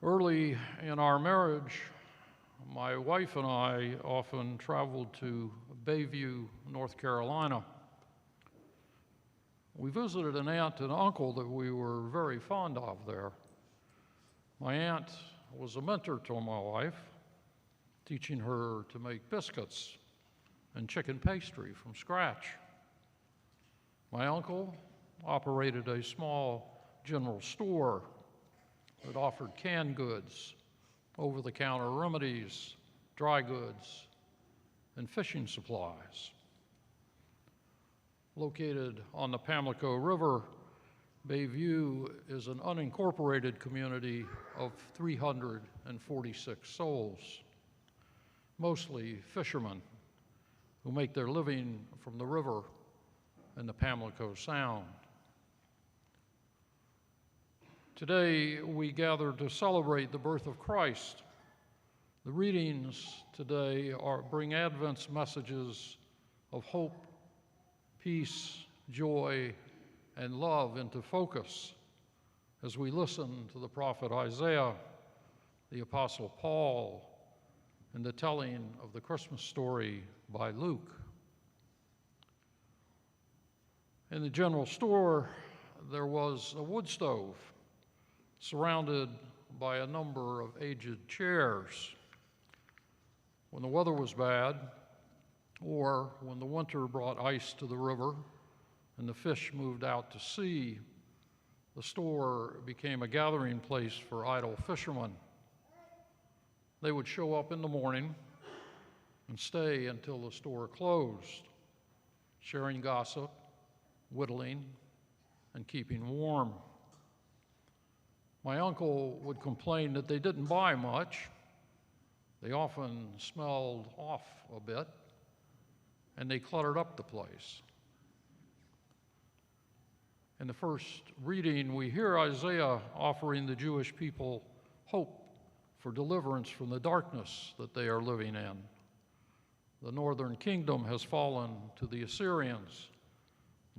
Early in our marriage, my wife and I often traveled to Bayview, North Carolina. We visited an aunt and uncle that we were very fond of there. My aunt was a mentor to my wife, teaching her to make biscuits and chicken pastry from scratch. My uncle operated a small general store that offered canned goods, over-the-counter remedies, dry goods, and fishing supplies. Located on the Pamlico River, Bayview is an unincorporated community of 346 souls, mostly fishermen who make their living from the river and the Pamlico Sound. Today, we gather to celebrate the birth of Christ. The readings today bring Advent's messages of hope, peace, joy, and love into focus as we listen to the prophet Isaiah, the Apostle Paul, and the telling of the Christmas story by Luke. In the general store, there was a wood stove surrounded by a number of aged chairs. When the weather was bad, or when the winter brought ice to the river and the fish moved out to sea, the store became a gathering place for idle fishermen. They would show up in the morning and stay until the store closed, sharing gossip, whittling, and keeping warm. My uncle would complain that they didn't buy much. They often smelled off a bit, and they cluttered up the place. In the first reading, we hear Isaiah offering the Jewish people hope for deliverance from the darkness that they are living in. The northern kingdom has fallen to the Assyrians.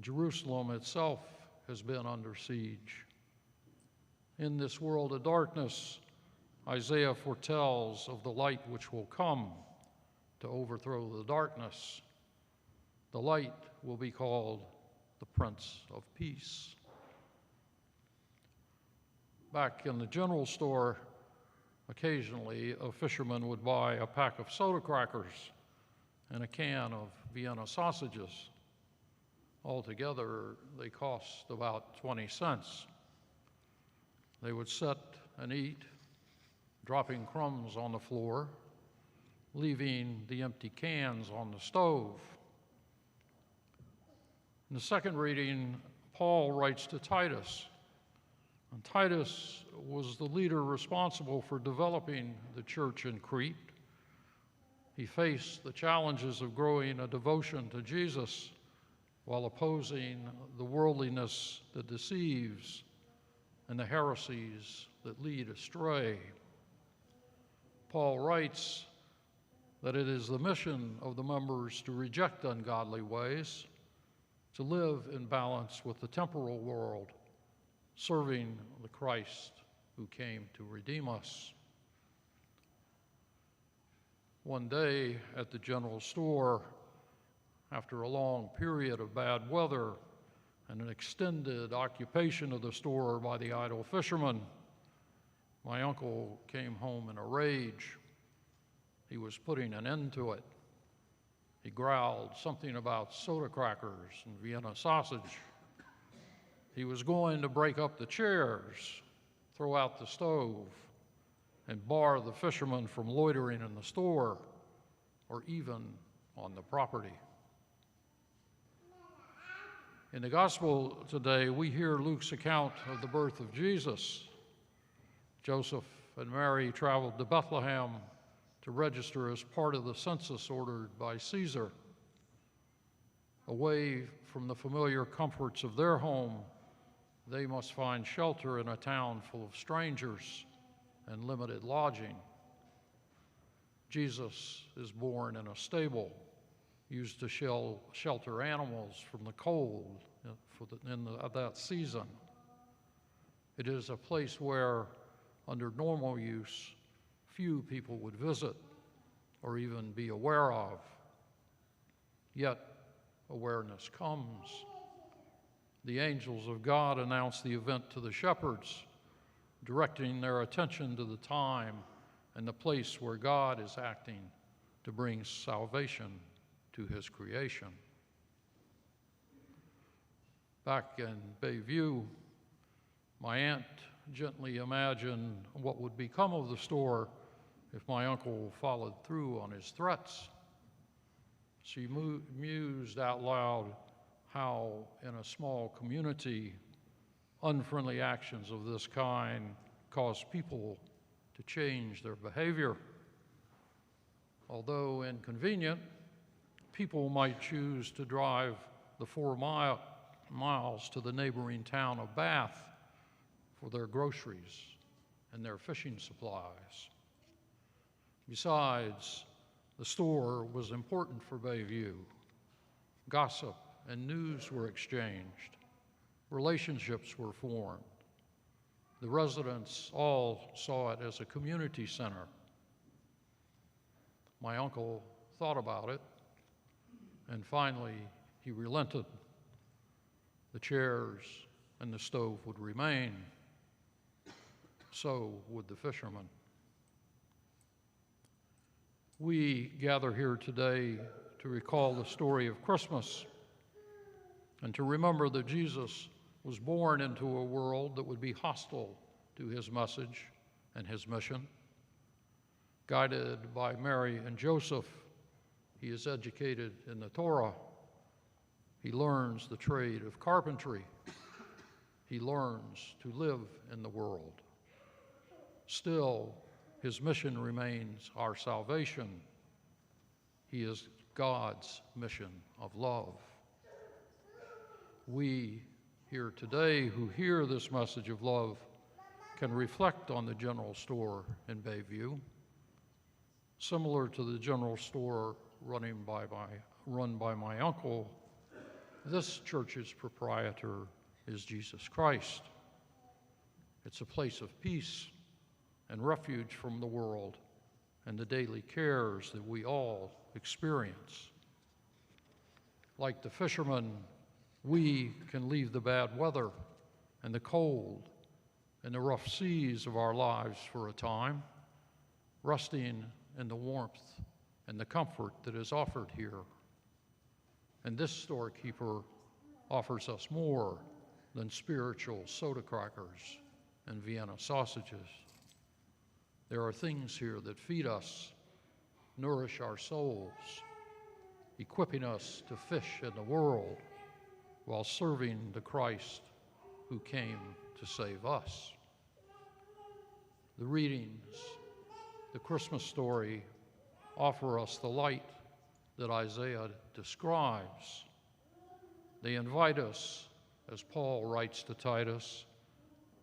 Jerusalem itself has been under siege. In this world of darkness, Isaiah foretells of the light which will come to overthrow the darkness. The light will be called the Prince of Peace. Back in the general store, occasionally a fisherman would buy a pack of soda crackers and a can of Vienna sausages. Altogether, they cost about 20 cents. They would sit and eat, dropping crumbs on the floor, leaving the empty cans on the stove. In the second reading, Paul writes to Titus. And Titus was the leader responsible for developing the church in Crete. He faced the challenges of growing a devotion to Jesus while opposing the worldliness that deceives and the heresies that lead astray. Paul writes that it is the mission of the members to reject ungodly ways, to live in balance with the temporal world, serving the Christ who came to redeem us. One day at the general store, after a long period of bad weather and an extended occupation of the store by the idle fishermen, my uncle came home in a rage. He was putting an end to it. He growled something about soda crackers and Vienna sausage. He was going to break up the chairs, throw out the stove, and bar the fishermen from loitering in the store or even on the property. In the gospel today, we hear Luke's account of the birth of Jesus. Joseph and Mary traveled to Bethlehem to register as part of the census ordered by Caesar. Away from the familiar comforts of their home, they must find shelter in a town full of strangers and limited lodging. Jesus is born in a stable used to shelter animals from the cold in that season. It is a place where under normal use, few people would visit or even be aware of. Yet, awareness comes. The angels of God announce the event to the shepherds, directing their attention to the time and the place where God is acting to bring salvation to his creation. Back in Bayview, my aunt gently imagined what would become of the store if my uncle followed through on his threats. She mused out loud how, in a small community, unfriendly actions of this kind cause people to change their behavior. Although inconvenient, people might choose to drive the 4 miles to the neighboring town of Bath for their groceries and their fishing supplies. Besides, the store was important for Bayview. Gossip and news were exchanged. Relationships were formed. The residents all saw it as a community center. My uncle thought about it, and finally he relented. The chairs and the stove would remain. So would the fishermen. We gather here today to recall the story of Christmas and to remember that Jesus was born into a world that would be hostile to his message and his mission. Guided by Mary and Joseph, he is educated in the Torah. He learns the trade of carpentry. He learns to live in the world. Still, his mission remains our salvation. He is God's mission of love. We here today who hear this message of love can reflect on the general store in Bayview. Similar to the general store run by my uncle, this church's proprietor is Jesus Christ. It's a place of peace and refuge from the world and the daily cares that we all experience. Like the fishermen, we can leave the bad weather and the cold and the rough seas of our lives for a time, resting in the warmth and the comfort that is offered here. And this storekeeper offers us more than spiritual soda crackers and Vienna sausages. There are things here that feed us, nourish our souls, equipping us to fish in the world while serving the Christ who came to save us. The readings, the Christmas story, offer us the light that Isaiah describes. They invite us, as Paul writes to Titus,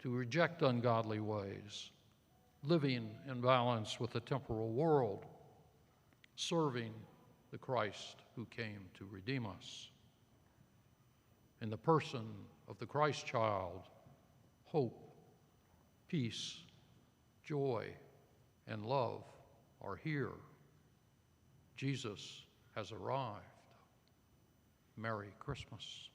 to reject ungodly ways, living in balance with the temporal world, serving the Christ who came to redeem us. In the person of the Christ child, hope, peace, joy, and love are here. Jesus has arrived. Merry Christmas.